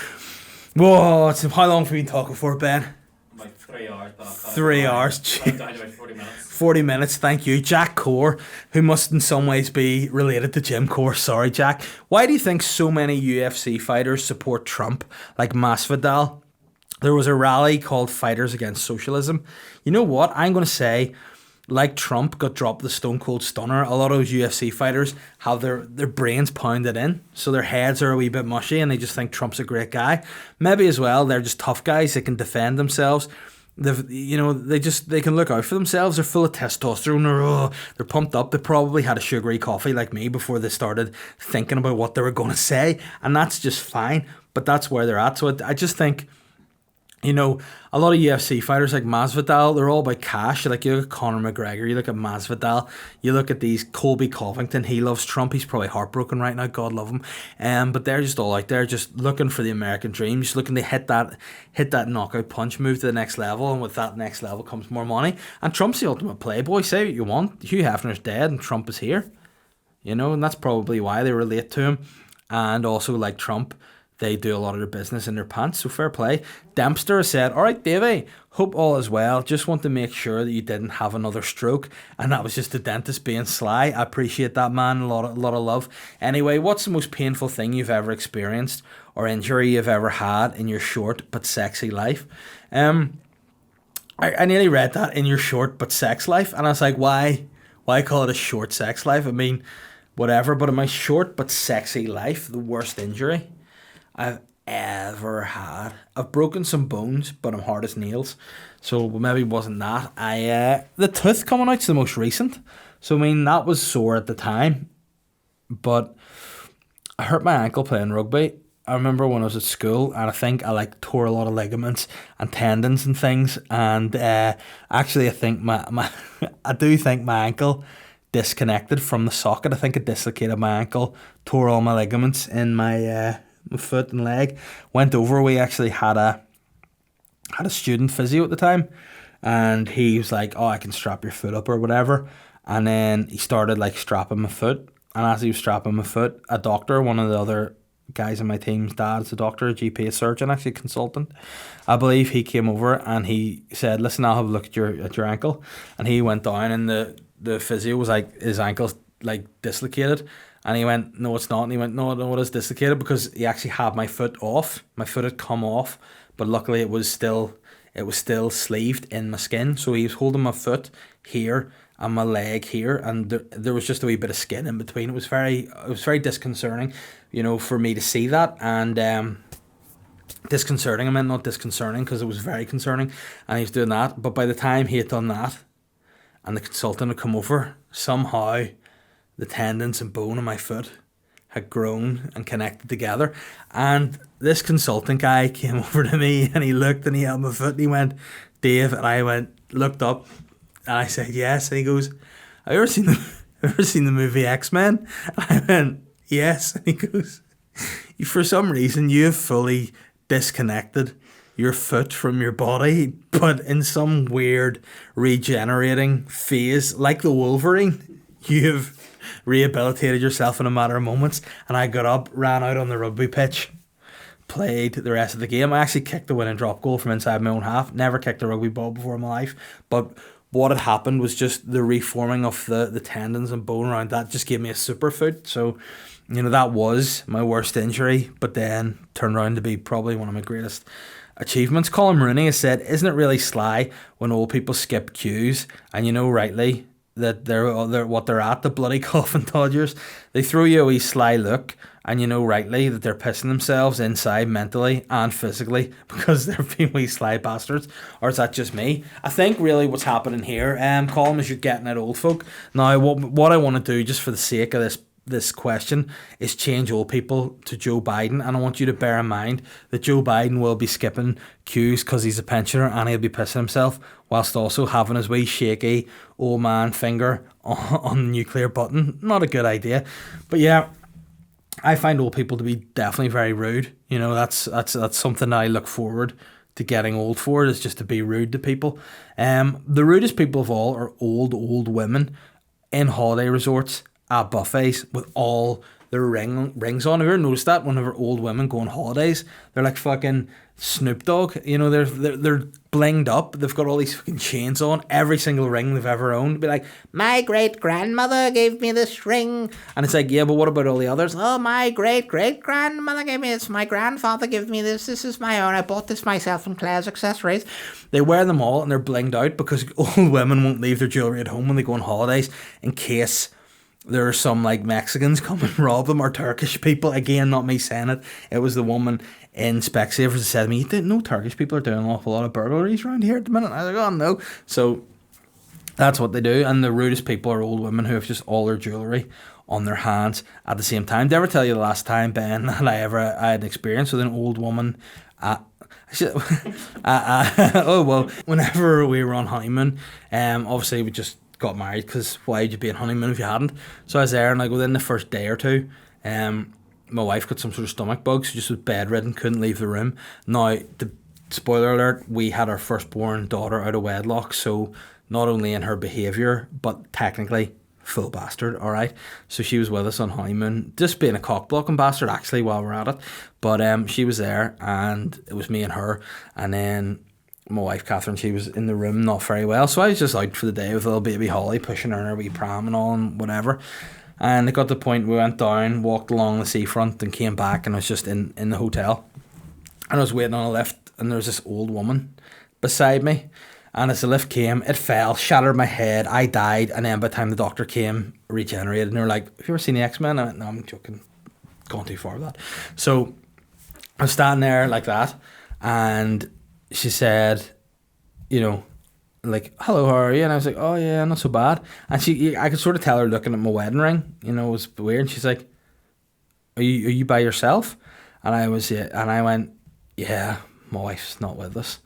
Whoa, how long have we been talking for, Ben? Like 3 hours. 3 hours. I'm down to about 40 minutes. 40 minutes, thank you. Jack Core, who must in some ways be related to Jim Core. Sorry, Jack. Why do you think so many UFC fighters support Trump, like Masvidal? There was a rally called Fighters Against Socialism. You know what? I'm going to say, like Trump got dropped the Stone Cold Stunner, a lot of those UFC fighters have their brains pounded in, so their heads are a wee bit mushy and they just think Trump's a great guy. Maybe as well, they're just tough guys, they can defend themselves. They can look out for themselves. They're full of testosterone. They're pumped up. They probably had a sugary coffee like me before they started thinking about what they were going to say, and that's just fine. But that's where they're at. So I just think, a lot of UFC fighters like Masvidal, they're all about cash. Like, you look at Conor McGregor, you look at Masvidal, you look at these Colby Covington, he loves Trump, he's probably heartbroken right now, God love him. But they're just all out there, just looking for the American dream, just looking to hit that knockout punch, move to the next level, and with that next level comes more money. And Trump's the ultimate playboy, say what you want. Hugh Hefner's dead and Trump is here. And that's probably why they relate to him. And also, like Trump, they do a lot of their business in their pants, so fair play. Dempster said, "All right, Davey, hope all is well. Just want to make sure that you didn't have another stroke." And that was just the dentist being sly. I appreciate that, man. A lot of love. Anyway, what's the most painful thing you've ever experienced or injury you've ever had in your short but sexy life? I nearly read that, in your short but sex life, and I was like, why call it a short sex life? I mean, whatever, but in my short but sexy life, the worst injury I've ever had. I've broken some bones, but I'm hard as nails, so maybe it wasn't that. The tooth coming out's the most recent, so I mean that was sore at the time, but I hurt my ankle playing rugby. I remember when I was at school, and I think I tore a lot of ligaments and tendons and things, and actually I think I do think my ankle disconnected from the socket. I think it dislocated my ankle, tore all my ligaments in my my foot and leg. Went over. We actually had a student physio at the time, and he was like, "Oh, I can strap your foot up or whatever." And then he started like strapping my foot, and as he was strapping my foot, a doctor, one of the other guys in my team's dad's a doctor, a GP, a surgeon, actually a consultant, I believe, he came over and he said, "Listen, I'll have a look at your ankle." And he went down, and the physio was like, "His ankle's like dislocated." And he went, "No, it's not." And he went, No, it is dislocated," because he actually had my foot off. My foot had come off, but luckily it was still sleeved in my skin. So he was holding my foot here and my leg here, and there was just a wee bit of skin in between. It was very disconcerting, for me to see that. And disconcerting, I meant not disconcerting, because it was very concerning. And he was doing that, but by the time he had done that and the consultant had come over, somehow the tendons and bone in my foot had grown and connected together. And this consultant guy came over to me, and he looked, and he held my foot, and he went, "Dave," and I looked up, and I said, "Yes." And he goes, "Have you ever seen the movie X-Men?" And I went, "Yes." And he goes, "For some reason you have fully disconnected your foot from your body, but in some weird regenerating phase, like the Wolverine, you've rehabilitated yourself in a matter of moments." And I got up, ran out on the rugby pitch, played the rest of the game. I actually kicked the winning drop goal from inside my own half. Never kicked a rugby ball before in my life, but what had happened was just the reforming of the tendons and bone around that just gave me a super foot. So, that was my worst injury, but then turned around to be probably one of my greatest achievements. Colin Rooney has said, "Isn't it really sly when old people skip queues?" And you know rightly that they're what they're at, the bloody coffin dodgers. They throw you a wee sly look, and you know rightly that they're pissing themselves inside mentally and physically because they're being wee sly bastards. Or is that just me? I think really what's happening here, Colin, is you're getting at old folk. Now, what I want to do, just for the sake of this question, is change old people to Joe Biden. And I want you to bear in mind that Joe Biden will be skipping queues because he's a pensioner, and he'll be pissing himself whilst also having his wee shaky old man finger on the nuclear button. Not a good idea. But yeah, I find old people to be definitely very rude. That's something I look forward to getting old for, is just to be rude to people. The rudest people of all are old women in holiday resorts at buffets with all their rings on. Have you ever noticed that whenever old women go on holidays, they're like fucking Snoop Dogg? They're blinged up. They've got all these fucking chains on, every single ring they've ever owned. Be like, "My great grandmother gave me this ring," and it's like, yeah, but what about all the others? "Oh, my great great grandmother gave me this. My grandfather gave me this. This is my own. I bought this myself from Claire's Accessories." They wear them all, and they're blinged out because old women won't leave their jewelry at home when they go on holidays in case there are some like Mexicans come and rob them, or Turkish people. Again, not me saying it. It was the woman in Specsavers that said to me, "You didn't know Turkish people are doing an awful lot of burglaries around here at the minute?" And I was like, "Oh no." So that's what they do. And the rudest people are old women who have just all their jewellery on their hands at the same time. Did I ever tell you the last time, Ben, that I had an experience with an old woman oh well, whenever we were on honeymoon, obviously we just got married, because why would you be on honeymoon if you hadn't? So I was there, and like within the first day or two, my wife got some sort of stomach bug, so just was bedridden, couldn't leave the room. Now, the spoiler alert, we had our firstborn daughter out of wedlock, so not only in her behaviour, but technically full bastard, alright? So she was with us on honeymoon, just being a cock-blocking bastard actually while we're at it. But she was there, and it was me and her, and then my wife Catherine, she was in the room not very well, so I was just out for the day with little baby Holly, pushing her in her wee pram and all and whatever. And it got to the point we went down, walked along the seafront, and came back, and I was just in the hotel, and I was waiting on a lift, and there was this old woman beside me, and as the lift came, it fell, shattered my head, I died. And then by the time the doctor came, regenerated, and they were like, "Have you ever seen the X-Men?" I went, "No, I'm joking, gone too far with that." So I was standing there like that, and she said, like, "Hello, how are you?" And I was like, "Oh yeah, not so bad." And I could sort of tell her looking at my wedding ring, it was weird. And she's like, are you by yourself?" And I was, yeah, and I went, "Yeah, my wife's not with us,"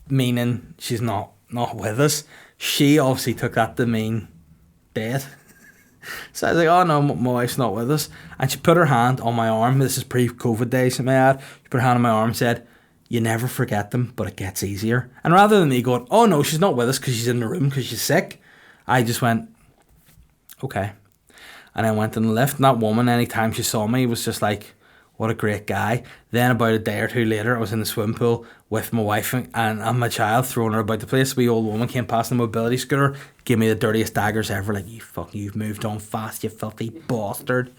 meaning she's not with us. She obviously took that to mean dead. So I was like, oh no, my wife's not with us. And she put her hand on my arm. This is pre-COVID days, I may add. She put her hand on my arm and said, you never forget them, but it gets easier. And rather than me going, oh no, she's not with us because she's in the room because she's sick, I just went, okay. And I went in the lift, and that woman, anytime she saw me, was just like, what a great guy. Then about a day or two later, I was in the swimming pool with my wife and my child, throwing her about the place. A wee old woman came past in a mobility scooter, gave me the dirtiest daggers ever, like, you've moved on fast, you filthy bastard.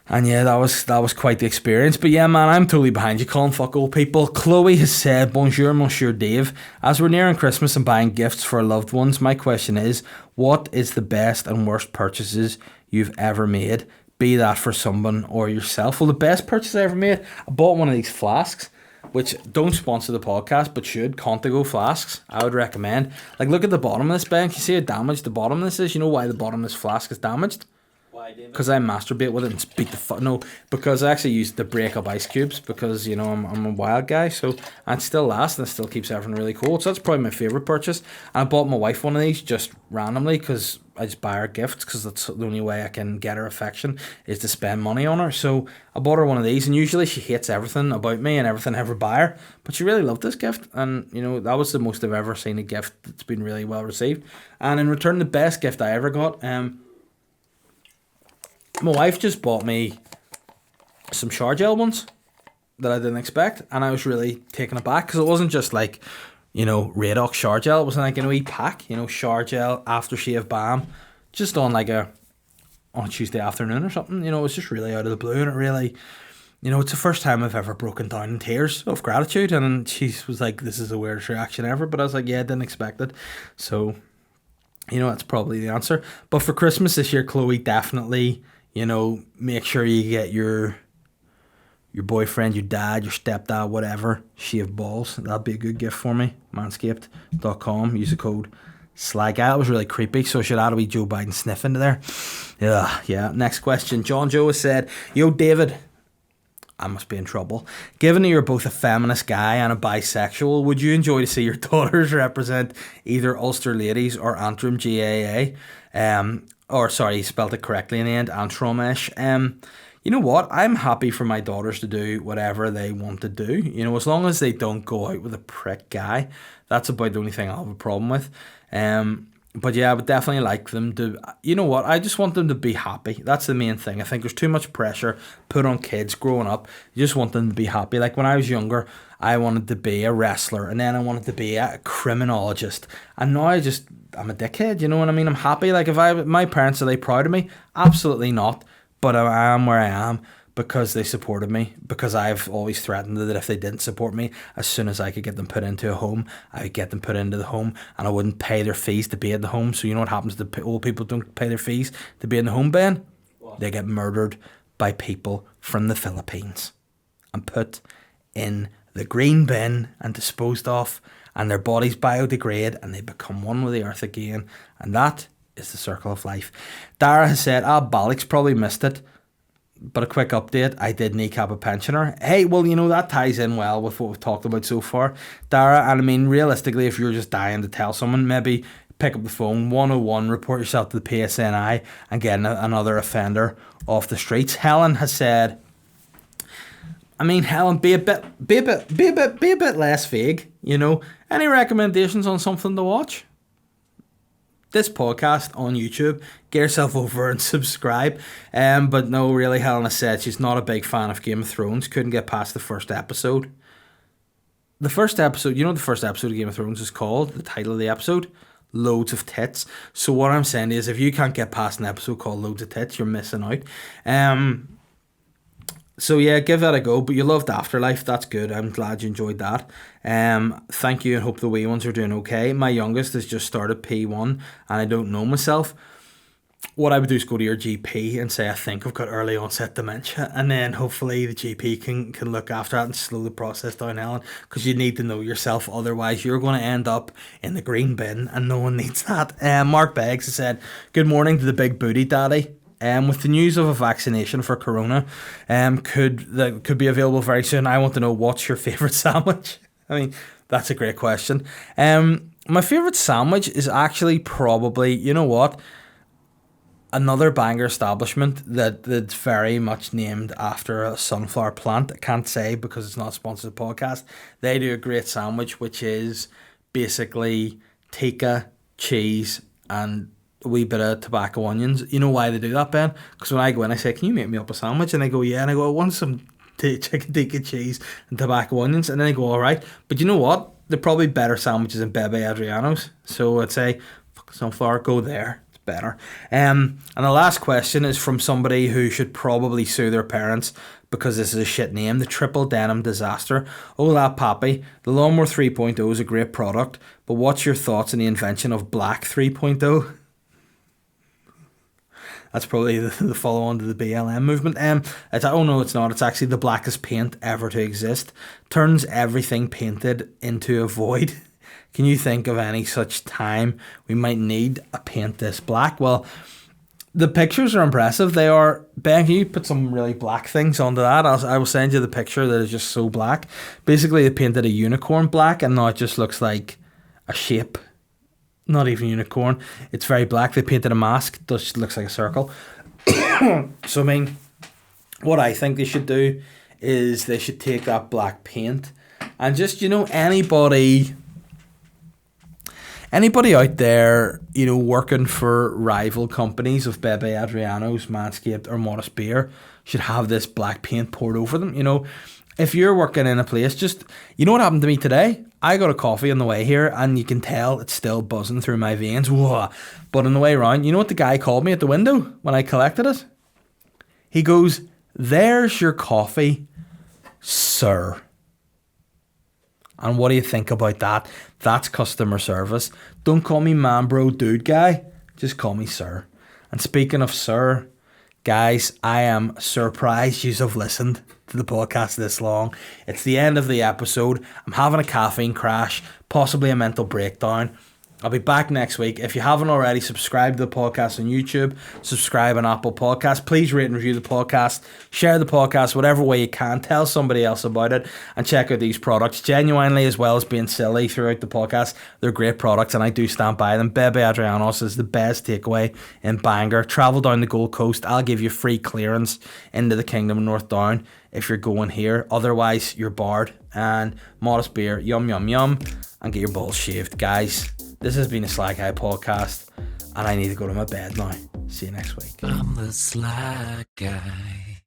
And yeah, that was quite the experience. But yeah, man, I'm totally behind you, Colin. Fuck old people. Chloe has said, bonjour, Monsieur Dave. As we're nearing Christmas and buying gifts for our loved ones, my question is, what is the best and worst purchases you've ever made? Be that for someone or yourself. Well, the best purchase I ever made, I bought one of these flasks, which don't sponsor the podcast, but should. Contigo flasks, I would recommend. Like, look at the bottom of this, Ben. Can you see how damaged the bottom of this is? You know why the bottom of this flask is damaged? Because I masturbate with it and beat the fuck. No, because I actually used to break up ice cubes because, you know, I'm a wild guy. So, and it still lasts and it still keeps everything really cold. So that's probably my favourite purchase. And I bought my wife one of these just randomly because I just buy her gifts because that's the only way I can get her affection is to spend money on her. So I bought her one of these, and usually she hates everything about me and everything I ever buy her. But she really loved this gift, and, you know, that was the most I've ever seen a gift that's been really well received. And in return, the best gift I ever got, my wife just bought me some shower gel ones that I didn't expect, and I was really taken aback because it wasn't just like, you know, Radox shower gel. It was like in a wee pack, you know, shower gel, aftershave balm, just on a Tuesday afternoon or something. You know, it was just really out of the blue, and it really, you know, it's the first time I've ever broken down in tears of gratitude. And she was like, this is the weirdest reaction ever, but I was like, yeah, I didn't expect it. So, you know, that's probably the answer. But for Christmas this year, Chloe, definitely, you know, make sure you get your boyfriend, your dad, your stepdad, whatever, shave balls. That'd be a good gift for me. Manscaped.com. Use the code SLY GUY. That was really creepy, so I should add a wee Joe Biden sniff into there. Yeah. Next question. John Joe has said, yo, David, I must be in trouble. Given that you're both a feminist guy and a bisexual, would you enjoy to see your daughters represent either Ulster Ladies or Antrim GAA? Or sorry, he spelled it correctly in the end, Antrim-ish. You know what? I'm happy for my daughters to do whatever they want to do. You know, as long as they don't go out with a prick guy, that's about the only thing I'll have a problem with. But yeah, I would definitely like them to, you know what, I just want them to be happy. That's the main thing. I think there's too much pressure put on kids growing up. You just want them to be happy. Like when I was younger, I wanted to be a wrestler, and then I wanted to be a criminologist. And now I'm a dickhead, you know what I mean? I'm happy. Like my parents, are they proud of me? Absolutely not. But I am where I am because they supported me, because I've always threatened that if they didn't support me, as soon as I could get them put into a home, I would get them put into the home, and I wouldn't pay their fees to be in the home. So you know what happens to old people don't pay their fees to be in the home, Ben? What? They get murdered by people from the Philippines and put in the green bin and disposed of, and their bodies biodegrade and they become one with the earth again. And that is the circle of life. Dara has said, Balix probably missed it, but a quick update, I did kneecap a pensioner. Hey, well, you know, that ties in well with what we've talked about so far, Dara. And I mean, realistically, if you're just dying to tell someone, maybe pick up the phone, 101, report yourself to the PSNI and get another offender off the streets. Helen has said, I mean, Helen, be a bit less vague, you know. Any recommendations on something to watch? This podcast on YouTube, get yourself over and subscribe. But no, really, Helena said she's not a big fan of Game of Thrones. Couldn't get past the first episode. The first episode, you know, the first episode of Game of Thrones is called, the title of the episode, Loads of Tits. So what I'm saying is, if you can't get past an episode called Loads of Tits, you're missing out. So yeah, give that a go. But you loved Afterlife, that's good. I'm glad you enjoyed that. Thank you, and hope the wee ones are doing okay. My youngest has just started P1 and I don't know myself. What I would do is go to your GP and say, I think I've got early onset dementia, and then hopefully the GP can look after that and slow the process down, Helen, because you need to know yourself, otherwise you're going to end up in the green bin and no one needs that. Mark Beggs has said, good morning to the big booty daddy. With the news of a vaccination for corona, could be available very soon. I want to know, what's your favourite sandwich? I mean, that's a great question. My favourite sandwich is actually probably, you know what? another banger establishment that's very much named after a sunflower plant. I can't say because it's not a sponsored podcast. They do a great sandwich, which is basically tikka, cheese, and a wee bit of tobacco onions. You know why they do that, Ben? Because when I go in, I say, can you make me up a sandwich? And they go, yeah. And I go, I want some chicken tikka, cheese, and tobacco onions. And then they go, all right. But you know what? They're probably better sandwiches than Bebe Adrianos. So I'd say, fuck sunflower, go there. It's better. And the last question is from somebody who should probably sue their parents because this is a shit name. The Triple Denim Disaster. Hola, Papi. The Lawnmower 3.0 is a great product, but what's your thoughts on the invention of Black 3.0? That's probably the follow-on to the BLM movement. Oh no, it's not. It's actually the blackest paint ever to exist. Turns everything painted into a void. Can you think of any such time we might need a paint this black? Well, the pictures are impressive. They are. Ben, can you put some really black things onto that? I will send you the picture that is just so black. Basically, they painted a unicorn black, and now it just looks like a shape. Not even unicorn. It's very black. They painted a mask. It just looks like a circle. So, I mean, what I think they should do is they should take that black paint and just, anybody out there, working for rival companies of Bebe, Adrianos, Manscaped, or Modest Beer should have this black paint poured over them. If you're working in a place, you know what happened to me today? I got a coffee on the way here, and you can tell it's still buzzing through my veins. Whoa. But on the way around, you know what the guy called me at the window when I collected it? He goes, "There's your coffee, sir." And what do you think about that? That's customer service. Don't call me man, bro, dude guy. Just call me sir. And speaking of sir, guys, I am surprised you have listened to the podcast this long. It's the end of the episode. I'm having a caffeine crash, possibly a mental breakdown. I'll be back next week. If you haven't already, subscribe to the podcast on YouTube, subscribe on Apple Podcasts. Please rate and review the podcast, share the podcast whatever way you can, tell somebody else about it, and check out these products. Genuinely, as well as being silly throughout the podcast, they're great products and I do stand by them. Bebe Adrianos is the best takeaway in Bangor. Travel down the Gold Coast. I'll give you free clearance into the Kingdom of North Down if you're going here. Otherwise, you're barred. And Modest Beer, yum, yum, yum, and get your balls shaved. Guys, this has been a SLY Guy podcast, and I need to go to my bed now. See you next week. I'm the sly guy.